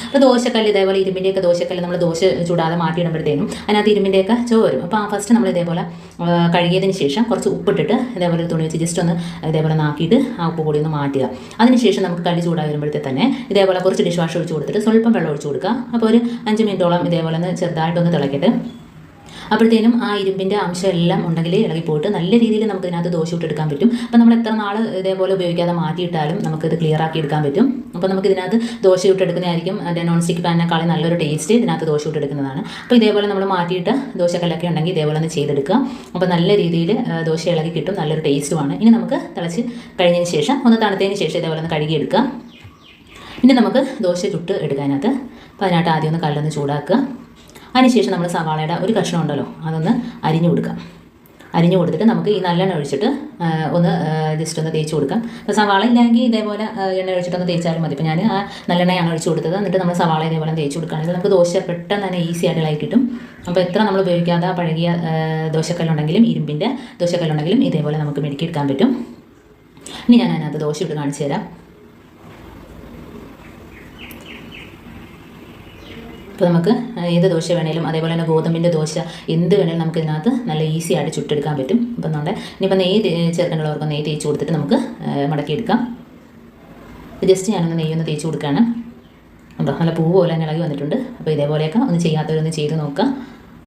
അപ്പോൾ ദോശക്കല്ല് ഇതേപോലെ ഇരുമ്പിൻ്റെയൊക്കെ ദോശക്കല്ല് നമ്മൾ ദോശ ചൂടാതെ മാറ്റിയിടുമ്പോഴത്തേനും അതിനകത്ത് ഇരുമ്പിൻ്റെയൊക്കെ ചുവ വരും. അപ്പോൾ ഫസ്റ്റ് നമ്മൾ ഇതേപോലെ കഴുകിയതിന് ശേഷം കുറച്ച് ഉപ്പിട്ടിട്ട് ഇതേപോലെ ഒരു തുണി വെച്ച് ജസ്റ്റ് ഒന്ന് ഇതേപോലെ നാക്കിയിട്ട് ആ ഉപ്പ് കൂടി ഒന്ന് മാറ്റുക. അതിനുശേഷം നമുക്ക് കല്ല് ചൂടായി വരുമ്പോഴത്തെ തന്നെ ഇതേപോലെ കുറച്ച് ഡിഷ് വാഷ് ഒഴിച്ച് കൊടുത്തിട്ട് സ്വല്പം വെള്ളം ഒഴിച്ച് കൊടുക്കുക. അപ്പോൾ ഒരു 5 മിനിറ്റോളം ഇതേപോലെ ഒന്ന് ചെറുതായിട്ടൊന്ന് തിളക്കട്ടെ. അപ്പോഴത്തേനും ആ ഇരുമ്പിൻ്റെ അംശം എല്ലാം ഉണ്ടെങ്കിൽ ഇളകിപ്പോയിട്ട് നല്ല രീതിയിൽ നമുക്ക് ഇതിനകത്ത് ദോശ ഇട്ടെടുക്കാൻ പറ്റും. അപ്പോൾ നമ്മൾ എത്ര നാൾ ഇതേപോലെ ഉപയോഗിക്കാതെ മാറ്റിയിട്ടാലും നമുക്കിത് ക്ലിയർ ആക്കി എടുക്കാൻ പറ്റും. അപ്പോൾ നമുക്ക് ഇതിനകത്ത് ദോശ ഇട്ടെടുക്കുന്നതായിരിക്കും അതിൻ്റെ നോൺ സ്റ്റിക്ക് പാനിനേക്കാളും നല്ലൊരു ടേസ്റ്റ് ഇതിനകത്ത് ദോശ ഇട്ടെടുക്കുന്നതാണ്. അപ്പോൾ ഇതേപോലെ നമ്മൾ മാറ്റിയിട്ട് ദോശക്കല്ലൊക്കെ ഉണ്ടെങ്കിൽ ഇതേപോലെ ഒന്ന് ചെയ്തെടുക്കുക. അപ്പോൾ നല്ല രീതിയിൽ ദോശ ഇളകി കിട്ടും, നല്ലൊരു ടേസ്റ്റുമാണ്. ഇനി നമുക്ക് തിളച്ച് കഴിഞ്ഞതിന് ശേഷം ഒന്ന് തണുത്തതിന് ശേഷം ഇതേപോലെ ഒന്ന് കഴുകിയെടുക്കുക. ഇനി നമുക്ക് ദോശ ചുട്ട് എടുക്കാനകത്ത് അപ്പോൾ അതിനകത്ത് ആദ്യം ഒന്ന് കല്ലൊന്ന് ചൂടാക്കുക. അതിനുശേഷം നമ്മൾ സവാളയുടെ ഒരു കഷ്ണം ഉണ്ടല്ലോ അതൊന്ന് അരിഞ്ഞു കൊടുക്കാം. അരിഞ്ഞു കൊടുത്തിട്ട് നമുക്ക് ഈ നല്ലെണ്ണ ഒഴിച്ചിട്ട് ഒന്ന് ജസ്റ്റ് ഒന്ന് തേച്ച് കൊടുക്കാം. അപ്പോൾ സവാള ഇല്ലെങ്കിൽ ഇതേപോലെ എണ്ണ ഒഴിച്ചിട്ടൊന്ന് തേച്ചാലും മതി. ഇപ്പോൾ ഞാൻ ആ നല്ലെണ്ണയാണ് ഒഴിച്ച് കൊടുത്തത്. എന്നിട്ട് നമ്മൾ സവാള ഇതേപോലെ തേച്ച് കൊടുക്കുകയാണെങ്കിൽ നമുക്ക് ദോശ പെട്ടെന്ന് തന്നെ ഈസി ആയിട്ട് ഇളകി കിട്ടും. അപ്പോൾ എത്ര നമ്മൾ ഉപയോഗിക്കാതെ പഴകിയ ദോശക്കല്ലുണ്ടെങ്കിലും ഇരുമ്പിൻ്റെ ദോശക്കല്ലുണ്ടെങ്കിലും ഇതേപോലെ നമുക്ക് മെടുക്കിയെടുക്കാൻ പറ്റും. ഇനി ഞാൻ അതിനകത്ത് ദോശ ഇട്ട് കാണിച്ചു തരാം. അപ്പോൾ നമുക്ക് ഏത് ദോശ വേണേലും അതേപോലെ തന്നെ ഗോതമ്പിൻ്റെ ദോശ എന്ത് വേണേലും നമുക്ക് ഇതിനകത്ത് നല്ല ഈസി ആയിട്ട് ചുട്ടെടുക്കാൻ പറ്റും. അപ്പം നമ്മുടെ ഇനിയിപ്പോൾ നെയ്യ് ചേർക്കേണ്ടവർക്ക് നെയ്യ് തേച്ച് കൊടുത്തിട്ട് നമുക്ക് മടക്കിയെടുക്കാം. ജസ്റ്റ് ഞാനൊന്ന് നെയ്യൊന്ന് തേച്ച് കൊടുക്കുകയാണ്. അപ്പോൾ നല്ല പൂ പോലെ തന്നെ ഇളകി വന്നിട്ടുണ്ട്. അപ്പോൾ ഇതേപോലെയൊക്കെ ഒന്ന് ചെയ്യാത്തവരൊന്ന് ചെയ്ത് നോക്കുക.